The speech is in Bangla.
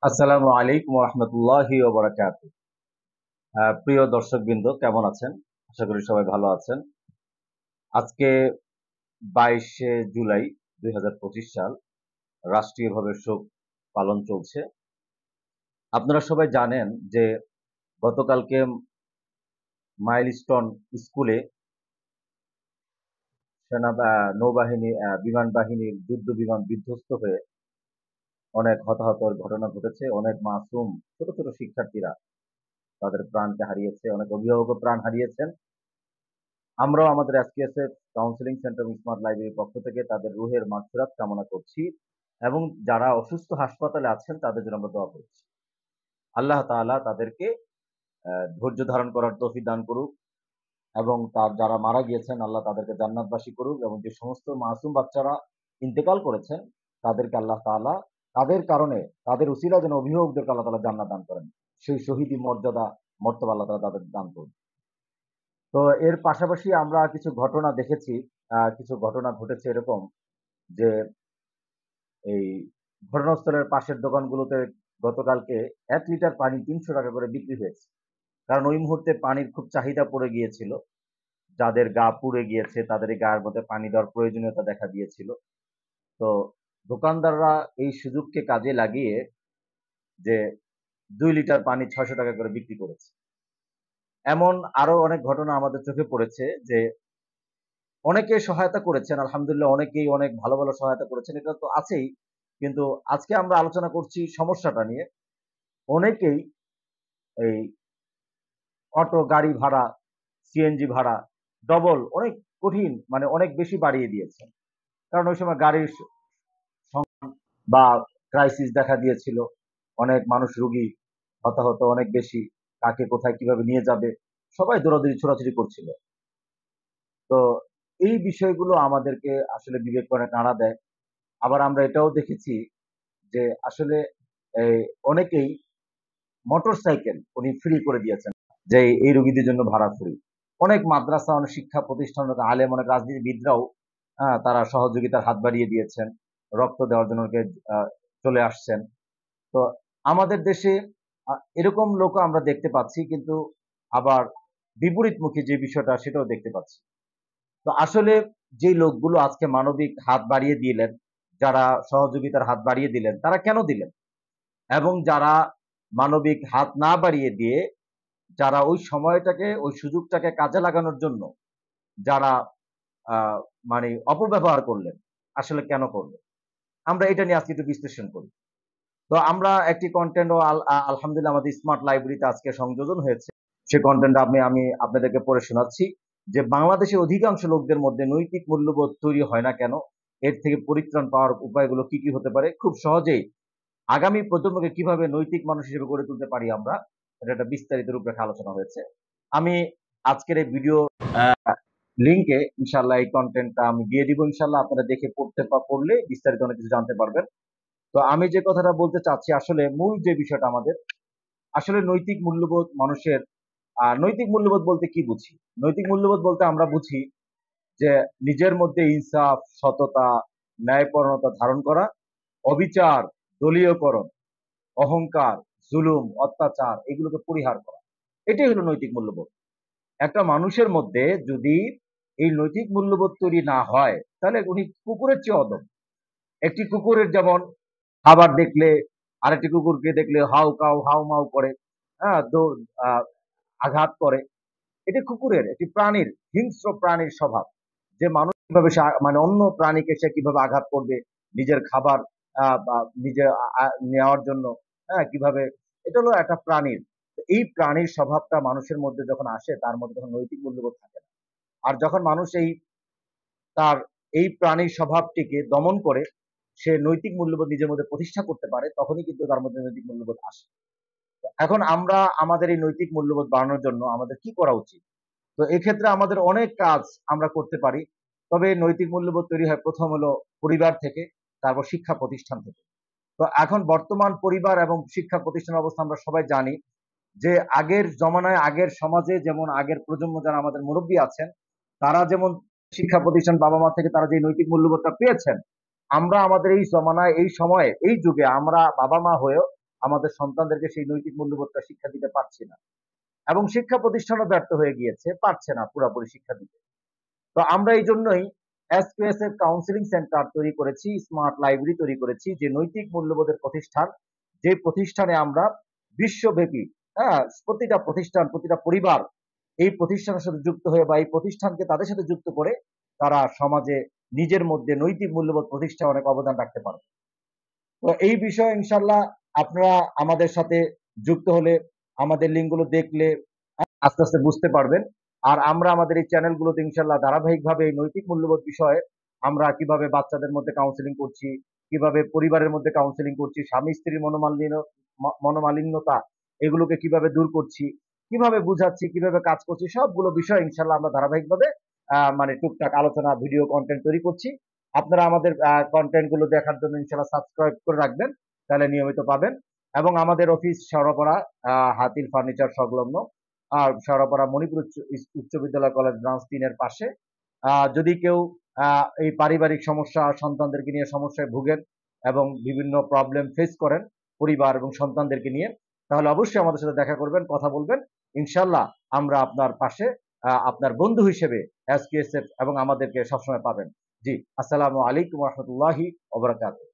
আসসালামু আলাইকুম রহমতুল্লাহি ওয়া বারাকাতুহু। প্রিয় দর্শকবৃন্দ, কেমন আছেন? আশা করি সবাই ভালো আছেন। আজকে 22শে জুলাই 2025 সাল, রাষ্ট্রীয়ভাবে শোক পালন চলছে। আপনারা সবাই জানেন যে গতকালকে মাইলস্টোন স্কুলে নৌবাহিনী বিমান বাহিনীর যুদ্ধ বিমান বিধ্বস্ত হয়ে অনেক হতাহতের ঘটনা ঘটেছে। অনেক মাসুম ছোট ছোট শিক্ষার্থীরা তাদের প্রাণকে হারিয়েছে, অনেক অভিভাবকও প্রাণ হারিয়েছেন। আমরাও আমাদের এসকেএসএফ কাউন্সিলিং সেন্টার স্মার্ট লাইব্রেরির পক্ষ থেকে তাদের রুহের মাগফিরাত কামনা করছি এবং যারা অসুস্থ হাসপাতালে আছেন তাদের জন্য আমরা দোয়া করছি। আল্লাহ তাআলা তাদেরকে ধৈর্য ধারণ করার তৌফিক দান করুক এবং তার যারা মারা গিয়েছেন আল্লাহ তাদেরকে জান্নাতবাসী করুক এবং যে সমস্ত মাসুম বাচ্চারা ইন্তেকাল করেছেন তাদেরকে আল্লাহ তাআলা তাদের কারণে তাদের উসিলা যেন অভিভাবকদেরকে আল্লাহ তাআলা জান্নাত দান করেন। সেই শহীদি মর্যাদা মর্তবা আল্লাহ তাআলা তাদের দান করুন। তো এর পাশাপাশি আমরা কিছু ঘটনা দেখেছি, কিছু ঘটনা ঘটেছে এরকম যে এই ঘটনাস্থলের পাশের দোকানগুলোতে গতকালকে ১ লিটার পানি ৩০০ টাকা করে বিক্রি হয়েছে। কারণ ওই মুহূর্তে পানির খুব চাহিদা পড়ে গিয়েছিল। যাদের গা পুড়ে গিয়েছে তাদের এই গায়ের মধ্যে পানি দেওয়ার প্রয়োজনীয়তা দেখা দিয়েছিল। তো দোকানদাররা এই সুযোগকে কাজে লাগিয়ে যে ২ লিটার পানি ৬০০ টাকা করে বিক্রি করেছে। এমন আরো অনেক ঘটনা আমাদের চোখে পড়েছে যে অনেকে সহায়তা করেছেন, আলহামদুলিল্লাহ অনেকেই অনেক ভালো, ভালো সহায়তা করেছেন। এটা তো আছেই। কিন্তু আজকে আমরা আলোচনা করছি সমস্যাটা নিয়ে। অনেকেই এই অটো, গাড়ি ভাড়া, সিএনজি ভাড়া ডবল অনেক কঠিন মানে অনেক বেশি বাড়িয়ে দিয়েছেন। কারণ ওই সময় গাড়ির বা ক্রাইসিস দেখা দিয়েছিল। অনেক মানুষ রোগী, হতাহত অনেক বেশি। কাকে কোথায় কিভাবে নিয়ে যাবে সবাই দৌড়াদৌড়ি ছোটাছুটি করছিল। তো এই বিষয়গুলো আমাদেরকে আসলে বিবেক করে নাড়া দেয়। আবার আমরা এটাও দেখেছি যে আসলে এই অনেকেই মোটরসাইকেল উনি ফ্রি করে দিয়েছেন যে এই রোগীদের জন্য ভাড়া ফ্রি। অনেক মাদ্রাসা, অনেক শিক্ষা প্রতিষ্ঠান, অনেক আলেম, অনেক রাজনীতিবিদরাও তারা সহযোগিতার হাত বাড়িয়ে দিয়েছেন, রক্ত দেওয়ার জন্য চলে আসছেন। তো আমাদের দেশে এরকম লোকও আমরা দেখতে পাচ্ছি, কিন্তু আবার বিপরীতমুখী যে বিষয়টা সেটাও দেখতে পাচ্ছি। তো আসলে যে লোকগুলো আজকে মানবিক হাত বাড়িয়ে দিলেন, যারা সহযোগিতার হাত বাড়িয়ে দিলেন, তারা কেন দিলেন? এবং যারা মানবিক হাত না বাড়িয়ে দিয়ে যারা ওই সময়টাকে ওই সুযোগটাকে কাজে লাগানোর জন্য যারা আহ, মানে অপব্যবহার করলেন, আসলে কেন করলেন? আমরা এটা নিয়ে আজকে একটু বিশ্লেষণ করি। তো আমরা একটি কন্টেন্ট আলহামদুলিল্লাহ আমাদের স্মার্ট লাইব্রেরিতে আজকে সংযোজন হয়েছে। সে কন্টেন্ট আমি আপনাদেরকে পড়ে শোনাচ্ছি যে বাংলাদেশের অধিকাংশ লোকদের মধ্যে নৈতিক মূল্যবোধ তৈরি হয় না কেন, এর থেকে পরিত্রাণ পাওয়ার উপায়গুলো কি কি হতে পারে, খুব সহজেই আগামী প্রজন্মকে কিভাবে নৈতিক মানুষ হিসেবে গড়ে তুলতে পারি আমরা, এটা একটা বিস্তারিত রূপরেখা আলোচনা হয়েছে। আমি আজকের এই ভিডিও লিঙ্কে ইনশাল্লাহ এই কন্টেন্টটা আমি দিয়ে দিব। ইনশাল্লাহ আপনারা দেখে পড়লে বিস্তারিত অনেক কিছু জানতে পারবেন। তো আমি যে কথাটা বলতে চাচ্ছি, আসলে মূল যে বিষয়টা আমাদের আসলে নৈতিক মূল্যবোধ মানুষের নৈতিক মূল্যবোধ বলতে কি বুঝি? নৈতিক মূল্যবোধ বলতে আমরা বুঝি যে নিজের মধ্যে ইনসাফ, সততা, ন্যায়পরায়ণতা ধারণ করা, অবিচার, দলীয়করণ, অহংকার, জুলুম, অত্যাচার এগুলোকে পরিহার করা, এটাই হলো নৈতিক মূল্যবোধ। একটা মানুষের মধ্যে যদি এই নৈতিক মূল্যবোধ তৈরি না হয় তাহলে উনি কুকুরের চেয়ে অদম। একটি কুকুরের যেমন খাবার দেখলে আরেকটি কুকুরকে দেখলে হাউ কাউ হাউ মাউ করে, হ্যাঁ, আঘাত করে। এটি কুকুরের, একটি প্রাণীর, হিংস্র প্রাণীর স্বভাব যে মানুষ কিভাবে মানে অন্য প্রাণীকে সে কিভাবে আঘাত করবে নিজের খাবার বা নিজে নেওয়ার জন্য, হ্যাঁ, কিভাবে, এটা হলো একটা প্রাণীর। এই প্রাণীর স্বভাবটা মানুষের মধ্যে যখন আসে তার মধ্যে তখন নৈতিক মূল্যবোধ থাকে না। আর যখন মানুষ তার এই প্রাণীর স্বভাবটিকে দমন করে সে নৈতিক মূল্যবোধ নিজের মধ্যে প্রতিষ্ঠা করতে পারে, তখনই কিন্তু তার মধ্যে নৈতিক মূল্যবোধ আসে। এখন আমরা আমাদের এই নৈতিক মূল্যবোধ বাড়ানোর জন্য আমাদের কি করা উচিত? তো এক্ষেত্রে আমাদের অনেক কাজ আমরা করতে পারি। তবে নৈতিক মূল্যবোধ তৈরি হয় প্রথম হলো পরিবার থেকে, তারপর শিক্ষা প্রতিষ্ঠান থেকে। তো এখন বর্তমান পরিবার এবং শিক্ষা প্রতিষ্ঠানের অবস্থা আমরা সবাই জানি যে আগের জমানায় আগের সমাজে যেমন আগের প্রজন্ম যারা আমাদের মুরব্বী আছেন তারা যেমন শিক্ষা প্রতিষ্ঠান বাবা মা থেকে তারা যে নৈতিক মূল্যবোধটা পেয়েছেন, আমরা আমাদের এই জমানায় এই সময়ে এই যুগে আমরা বাবা মা হয়েও আমাদের সন্তানদেরকে সেই নৈতিক মূল্যবোধটা শিক্ষা দিতে পারছি না, এবং শিক্ষা প্রতিষ্ঠানও ব্যর্থ হয়ে গিয়েছে, পারছে না পুরোপুরি শিক্ষা দিতে। তো আমরা এই জন্যই এসকিউএসএফ কাউন্সিলিং সেন্টার তৈরি করেছি, স্মার্ট লাইব্রেরি তৈরি করেছি, যে নৈতিক মূল্যবোধের প্রতিষ্ঠান, যে প্রতিষ্ঠানে আমরা বিশ্বব্যাপী, হ্যাঁ, প্রতিটা প্রতিষ্ঠান, প্রতিটা পরিবার এই প্রতিষ্ঠানের সাথে যুক্ত হয়ে বা এই প্রতিষ্ঠানকে তাদের সাথে যুক্ত করে তারা সমাজে নিজের মধ্যে নৈতিক মূল্যবোধ প্রতিষ্ঠায় অনেক অবদান রাখতে পারে। তো এই বিষয়ে ইনশাল্লাহ আপনারা আমাদের সাথে যুক্ত হলে, আমাদের লিঙ্কগুলো দেখলে আস্তে আস্তে বুঝতে পারবেন। আর আমরা আমাদের এই চ্যানেলগুলোতে ইনশাল্লাহ ধারাবাহিকভাবে এই নৈতিক মূল্যবোধ বিষয়ে আমরা কিভাবে বাচ্চাদের মধ্যে কাউন্সিলিং করছি, কিভাবে পরিবারের মধ্যে কাউন্সিলিং করছি, স্বামী স্ত্রীর মনোমালিন্যতা এগুলোকে কিভাবে দূর করছি, কিভাবে বুঝাচ্ছি, কিভাবে কাজ করছি, সবগুলো বিষয় ইনশাল্লাহ আমরা ধারাবাহিকভাবে মানে টুকটাক আলোচনা, ভিডিও কন্টেন্ট তৈরি করছি। আপনারা আমাদের কন্টেন্ট গুলো দেখার জন্য ইনশাল্লাহ সাবস্ক্রাইব করে রাখবেন, তাহলে নিয়মিত পাবেন। এবং আমাদের অফিস শেওড়াপাড়া হাতির ফার্নিচার সংলগ্ন, আর শেওড়াপাড়া মণিপুর উচ্চ বিদ্যালয় কলেজ ব্রাঞ্চ 3 এর পাশে। যদি কেউ এই পারিবারিক সমস্যা, সন্তানদেরকে নিয়ে সমস্যায় ভুগেন এবং বিভিন্ন প্রবলেম ফেস করেন পরিবার এবং সন্তানদেরকে নিয়ে, তাহলে অবশ্যই আমাদের সাথে দেখা করবেন, কথা বলবেন। ইনশাল্লাহ আমরা আপনার পাশে, আপনার বন্ধু হিসেবে এসকিউএসএফ এবং আমাদেরকে সবসময় পাবেন। জি, আসসালামু আলাইকুম রহমতুল্লাহি ওয়া বারাকাতুহু।